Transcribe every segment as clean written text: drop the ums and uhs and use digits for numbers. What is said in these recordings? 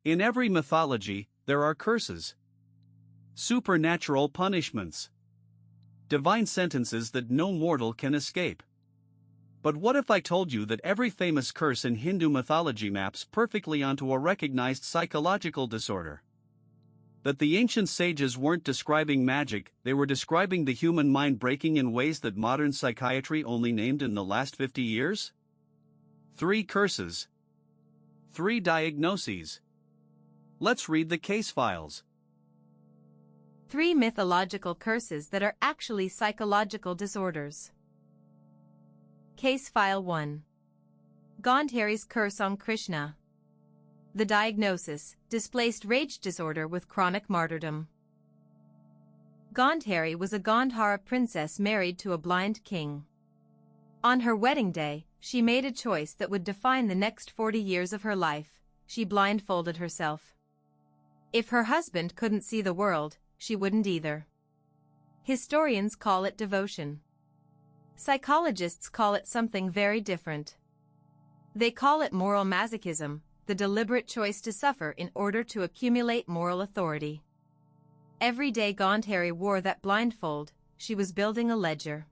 In every mythology, there are curses, supernatural punishments, divine sentences that no mortal can escape. But what if I told you that every famous curse in Hindu mythology maps perfectly onto a recognized psychological disorder? That the ancient sages weren't describing magic, they were describing the human mind breaking in ways that modern psychiatry only named in the last 50 years? 3 curses. 3 diagnoses. Let's read the case files. 3 mythological curses that are actually psychological disorders. Case File 1. Gandhari's Curse on Krishna. The diagnosis: displaced rage disorder with chronic martyrdom. Gandhari was a Gandhara princess married to a blind king. On her wedding day, she made a choice that would define the next 40 years of her life. She blindfolded herself. If her husband couldn't see the world, she wouldn't either. Historians call it devotion. Psychologists call it something very different. They call it moral masochism, the deliberate choice to suffer in order to accumulate moral authority. Every day Gandhari wore that blindfold, she was building a ledger.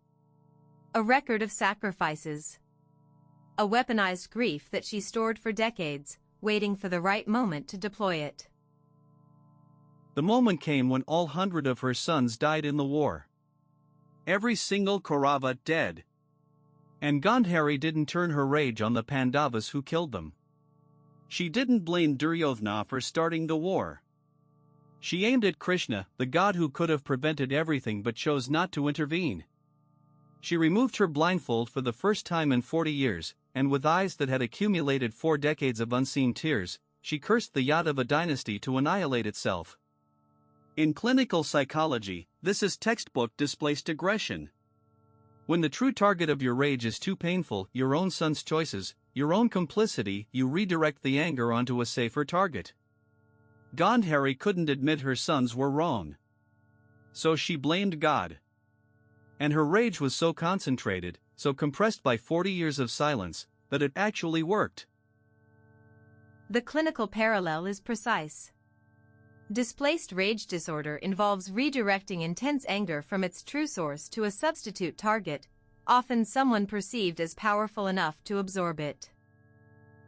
A record of sacrifices. A weaponized grief that she stored for decades, waiting for the right moment to deploy it. The moment came when all 100 of her sons died in the war. Every single Kaurava dead. And Gandhari didn't turn her rage on the Pandavas who killed them. She didn't blame Duryodhana for starting the war. She aimed at Krishna, the god who could have prevented everything but chose not to intervene. She removed her blindfold for the first time in 40 years, and with eyes that had accumulated 4 decades of unseen tears, she cursed the Yadava dynasty to annihilate itself. In clinical psychology, this is textbook displaced aggression. When the true target of your rage is too painful, your own son's choices, your own complicity, you redirect the anger onto a safer target. Gandhari couldn't admit her sons were wrong. So she blamed God. And her rage was so concentrated, so compressed by 40 years of silence, that it actually worked. The clinical parallel is precise. Displaced rage disorder involves redirecting intense anger from its true source to a substitute target, often someone perceived as powerful enough to absorb it.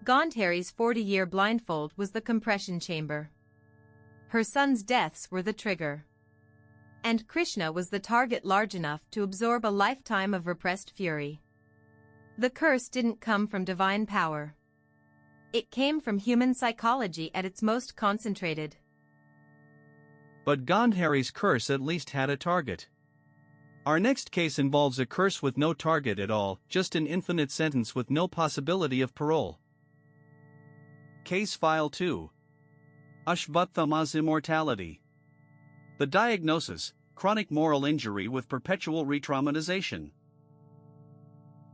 Gandhari's 40-year blindfold was the compression chamber. Her sons' deaths were the trigger. And Krishna was the target large enough to absorb a lifetime of repressed fury. The curse didn't come from divine power. It came from human psychology at its most concentrated. But Gandhari's curse at least had a target. Our next case involves a curse with no target at all, just an infinite sentence with no possibility of parole. Case File 2. Ashwatthama's Immortality. The diagnosis: chronic moral injury with perpetual re-traumatization.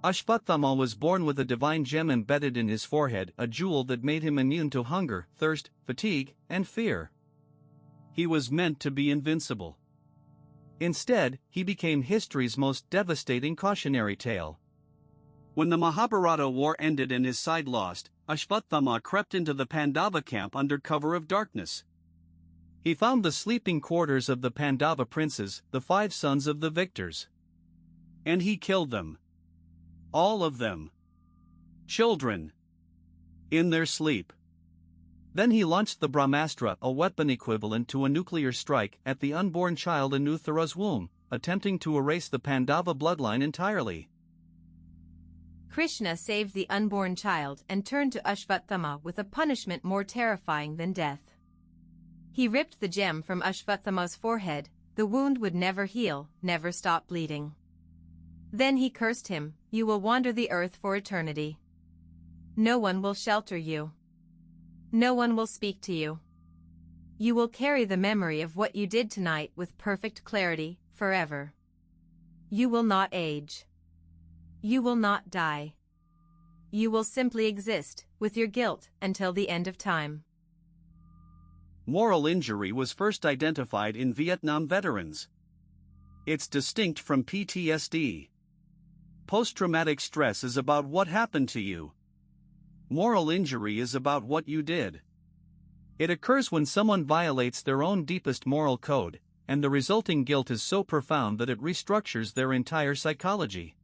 Ashwatthama was born with a divine gem embedded in his forehead, a jewel that made him immune to hunger, thirst, fatigue, and fear. He was meant to be invincible. Instead, he became history's most devastating cautionary tale. When the Mahabharata war ended and his side lost, Ashwatthama crept into the Pandava camp under cover of darkness. He found the sleeping quarters of the Pandava princes, the 5 sons of the victors. And he killed them. All of them. Children. In their sleep. Then he launched the Brahmastra, a weapon equivalent to a nuclear strike, at the unborn child in Uthara's womb, attempting to erase the Pandava bloodline entirely. Krishna saved the unborn child and turned to Ashwatthama with a punishment more terrifying than death. He ripped the gem from Ashwatthama's forehead. The wound would never heal, never stop bleeding. Then he cursed him, "You will wander the earth for eternity. No one will shelter you. No one will speak to you. You will carry the memory of what you did tonight with perfect clarity, forever. You will not age. You will not die. You will simply exist, with your guilt, until the end of time." Moral injury was first identified in Vietnam veterans. It's distinct from PTSD. Post-traumatic stress is about what happened to you. Moral injury is about what you did. It occurs when someone violates their own deepest moral code, and the resulting guilt is so profound that it restructures their entire psychology.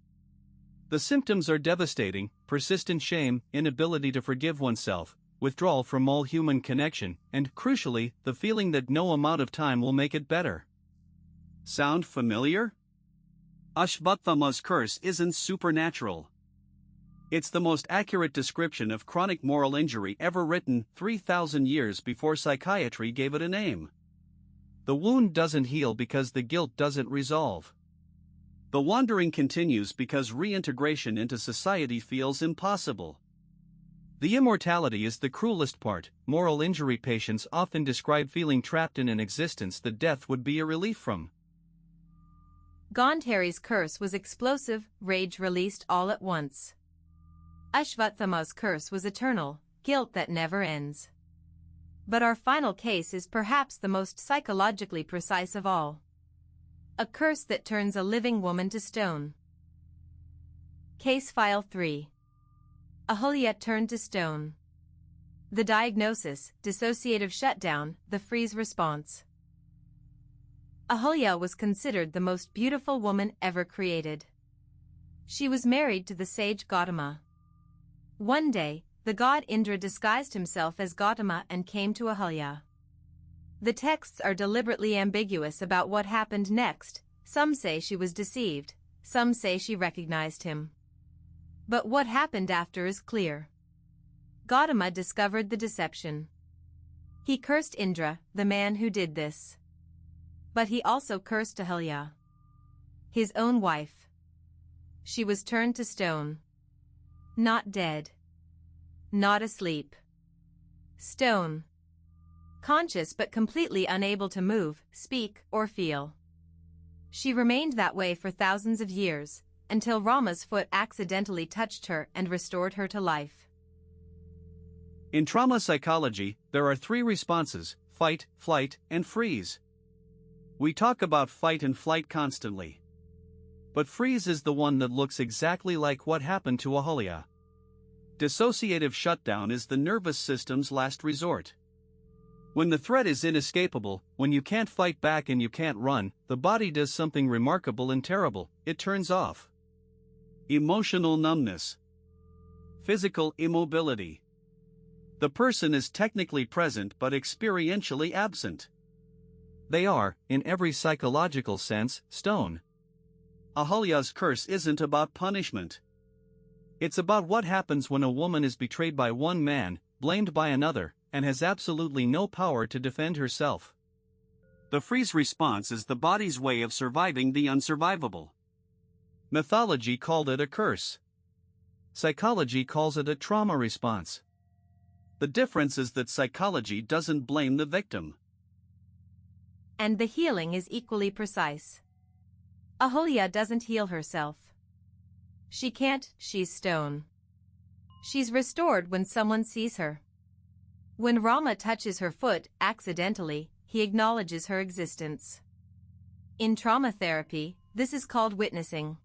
The symptoms are devastating: persistent shame, inability to forgive oneself, withdrawal from all human connection, and, crucially, the feeling that no amount of time will make it better. Sound familiar? Ashwatthama's curse isn't supernatural. It's the most accurate description of chronic moral injury ever written, 3,000 years before psychiatry gave it a name. The wound doesn't heal because the guilt doesn't resolve. The wandering continues because reintegration into society feels impossible. The immortality is the cruelest part. Moral injury patients often describe feeling trapped in an existence that death would be a relief from. Gandhari's curse was explosive, rage released all at once. Ashwatthama's curse was eternal, guilt that never ends. But our final case is perhaps the most psychologically precise of all. A curse that turns a living woman to stone. Case File 3. Ahalya turned to stone. The diagnosis: dissociative shutdown, the freeze response. Ahalya was considered the most beautiful woman ever created. She was married to the sage Gautama. One day, the god Indra disguised himself as Gautama and came to Ahalya. The texts are deliberately ambiguous about what happened next. Some say she was deceived, some say she recognized him. But what happened after is clear. Gautama discovered the deception. He cursed Indra, the man who did this. But he also cursed Ahalya, his own wife. She was turned to stone. Not dead. Not asleep. Stone. Conscious but completely unable to move, speak, or feel. She remained that way for thousands of years, until Rama's foot accidentally touched her and restored her to life. In trauma psychology, there are 3 responses: fight, flight, and freeze. We talk about fight and flight constantly. But freeze is the one that looks exactly like what happened to Ahalya. Dissociative shutdown is the nervous system's last resort. When the threat is inescapable, when you can't fight back and you can't run, the body does something remarkable and terrible: it turns off. Emotional numbness. Physical immobility. The person is technically present but experientially absent. They are, in every psychological sense, stone. Ahalya's curse isn't about punishment. It's about what happens when a woman is betrayed by one man, blamed by another, and has absolutely no power to defend herself. The freeze response is the body's way of surviving the unsurvivable. Mythology called it a curse. Psychology calls it a trauma response. The difference is that psychology doesn't blame the victim. And the healing is equally precise. Ahalya doesn't heal herself. She can't, she's stone. She's restored when someone sees her. When Rama touches her foot accidentally, he acknowledges her existence. In trauma therapy, this is called witnessing.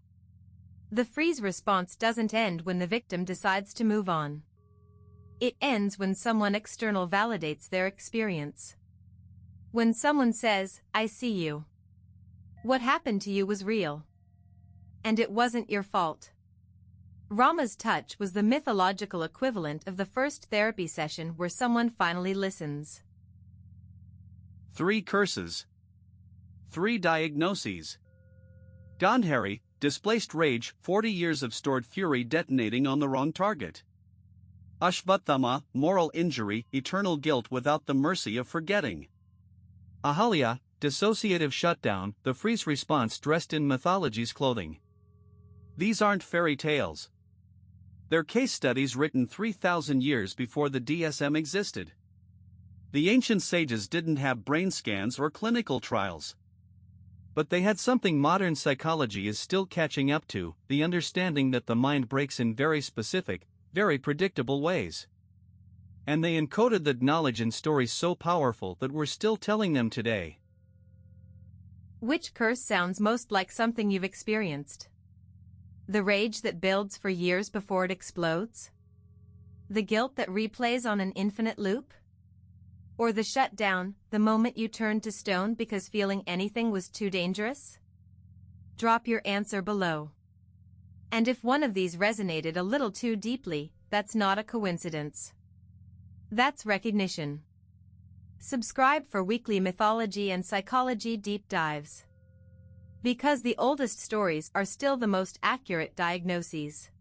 The freeze response doesn't end when the victim decides to move on. It ends when someone external validates their experience. When someone says, "I see you. What happened to you was real. And it wasn't your fault." Rama's touch was the mythological equivalent of the first therapy session where someone finally listens. 3 curses. 3 diagnoses. Gandhari, displaced rage, 40 years of stored fury detonating on the wrong target. Ashwatthama, moral injury, eternal guilt without the mercy of forgetting. Ahalya, dissociative shutdown, the freeze response dressed in mythology's clothing. These aren't fairy tales. They're case studies written 3,000 years before the DSM existed. The ancient sages didn't have brain scans or clinical trials. But they had something modern psychology is still catching up to: the understanding that the mind breaks in very specific, very predictable ways. And they encoded that knowledge in stories so powerful that we're still telling them today. Which curse sounds most like something you've experienced? The rage that builds for years before it explodes? The guilt that replays on an infinite loop? Or the shutdown, the moment you turned to stone because feeling anything was too dangerous? Drop your answer below. And if one of these resonated a little too deeply, that's not a coincidence. That's recognition. Subscribe for weekly mythology and psychology deep dives. Because the oldest stories are still the most accurate diagnoses.